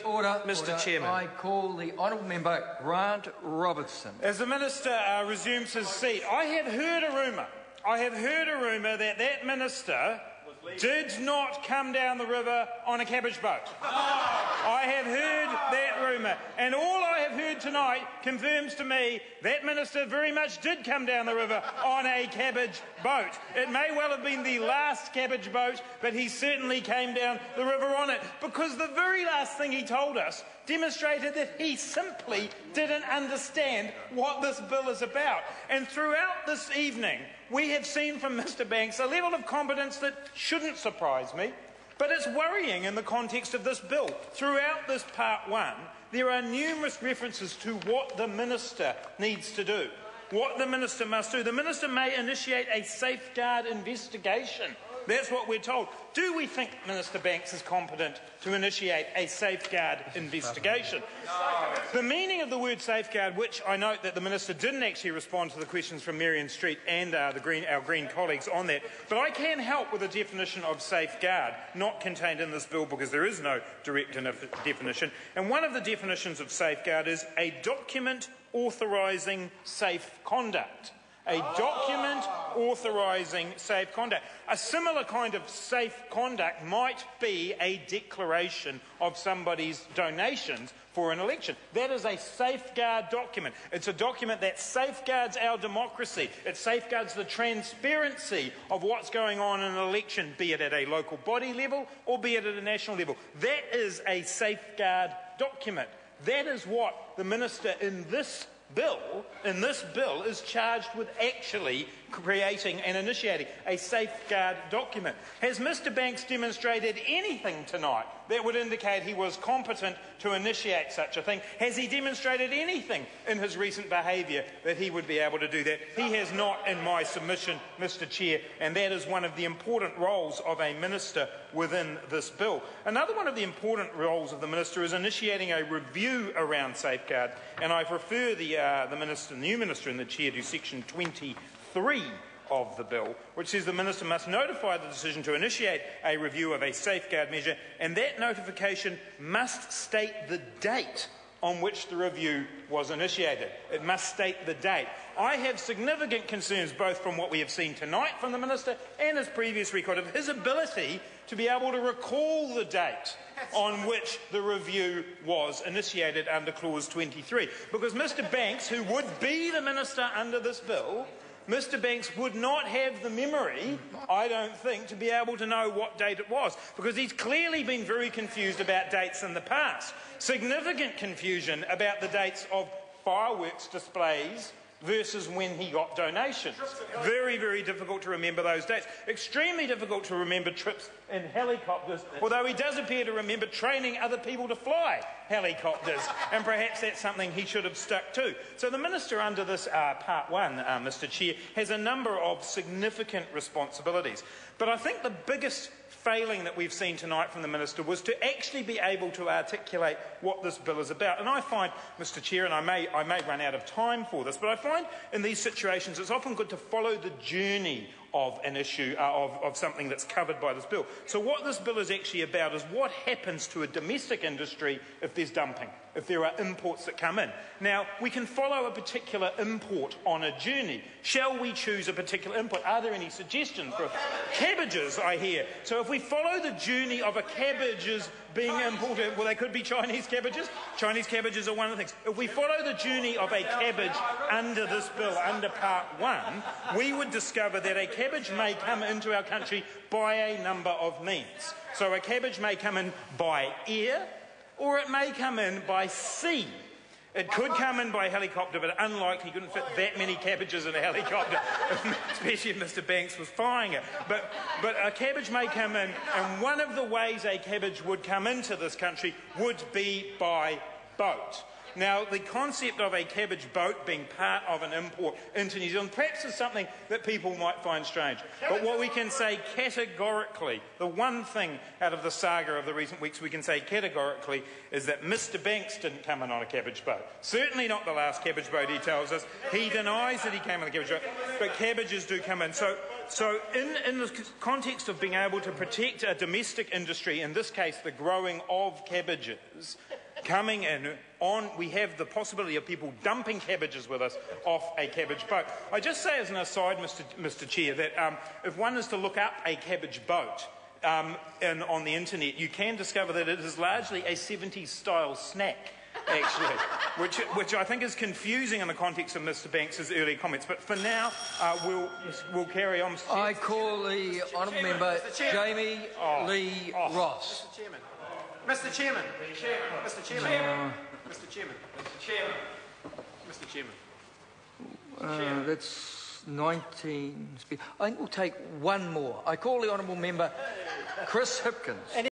Order, Mr. Chairman. I call the honourable member Grant Robertson. As the Minister resumes his seat, I have heard a rumour that that Minister did not come down the river on a cabbage boat. I have heard that rumour, and all I have heard tonight confirms to me that Minister very much did come down the river on a cabbage boat. It may well have been the last cabbage boat, but he certainly came down the river on it, because the very last thing he told us demonstrated that he simply didn't understand what this bill is about. And throughout this evening, we have seen from Mr. Banks a level of competence that shouldn't surprise me, but it's worrying in the context of this bill. Throughout this part one, there are numerous references to what the Minister needs to do, what the Minister must do. The Minister may initiate a safeguard investigation. That's what we're told. Do we think Minister Banks is competent to initiate a safeguard investigation? The meaning of the word safeguard, which I note that the Minister didn't actually respond to the questions from Marion Street and our Green colleagues on that, but I can help with a definition of safeguard, not contained in this bill because there is no direct definition. And one of the definitions of safeguard is a document authorising safe conduct. A document authorising safe conduct. A similar kind of safe conduct might be a declaration of somebody's donations for an election. That is a safeguard document. It's a document that safeguards our democracy. It safeguards the transparency of what's going on in an election, be it at a local body level or be it at a national level. That is a safeguard document. That is what the Minister in this bill is charged with actually creating and initiating, a safeguard document. Has Mr. Banks demonstrated anything tonight that would indicate he was competent to initiate such a thing? Has he demonstrated anything in his recent behaviour that he would be able to do that? He has not, in my submission, Mr. Chair, and that is one of the important roles of a Minister within this bill. Another one of the important roles of the Minister is initiating a review around safeguard, and I refer the new Minister in the Chair to section 23 of the bill, which says the Minister must notify the decision to initiate a review of a safeguard measure, and that notification must state the date on which the review was initiated. It must state the date. I have significant concerns, both from what we have seen tonight from the Minister and his previous record, of his ability to be able to recall the date on which the review was initiated under clause 23. Because Mr. Banks, who would be the Minister under this bill, Mr. Banks would not have the memory, I don't think, to be able to know what date it was, because he's clearly been very confused about dates in the past. Significant confusion about the dates of fireworks displays versus when he got donations. Very, very difficult to remember those dates. Extremely difficult to remember trips in helicopters, although he does appear to remember training other people to fly helicopters, and perhaps that's something he should have stuck to. So the Minister under this part one, Mr. Chair, has a number of significant responsibilities. But I think the biggest failing that we've seen tonight from the Minister was to actually be able to articulate what this bill is about. And I find, Mr. Chair, and I may run out of time for this, but I find in these situations it's often good to follow the journey of an issue, of something that's covered by this bill. So what this bill is actually about is what happens to a domestic industry if there's dumping, if there are imports that come in. Now, we can follow a particular import on a journey. Shall we choose a particular import? Are there any suggestions for cabbages, I hear? So if we follow the journey of a cabbages being imported, well, they could be Chinese cabbages. Chinese cabbages are one of the things. If we follow the journey of a cabbage under this bill, under part one, we would discover that a cabbage may come into our country by a number of means. So a cabbage may come in by air, or it may come in by sea. It could come in by helicopter, but unlikely. You couldn't fit that many cabbages in a helicopter, especially if Mr. Banks was flying it. But a cabbage may come in, and one of the ways a cabbage would come into this country would be by boat. Now, the concept of a cabbage boat being part of an import into New Zealand perhaps is something that people might find strange. But what we can say categorically, the one thing out of the saga of the recent weeks we can say categorically is that Mr. Banks didn't come in on a cabbage boat. Certainly not the last cabbage boat, he tells us. He denies that he came on a cabbage boat, but cabbages do come in. So in the context of being able to protect a domestic industry, in this case the growing of cabbages, coming in on, we have the possibility of people dumping cabbages with us off a cabbage boat. I just say as an aside, Mr. Chair, that if one is to look up a cabbage boat on the internet, you can discover that it is largely a 70s style snack, actually, which I think is confusing in the context of Mr. Banks's earlier comments. But for now, we'll carry on. Mr. Chair. I call the honourable member Jamie Lee Ross. Mr. Chairman. Mr. Chairman. Mr. Chairman. Mr. Chairman. Mr. Chairman. That's 19. I think we'll take one more. I call the honourable member Chris Hipkins.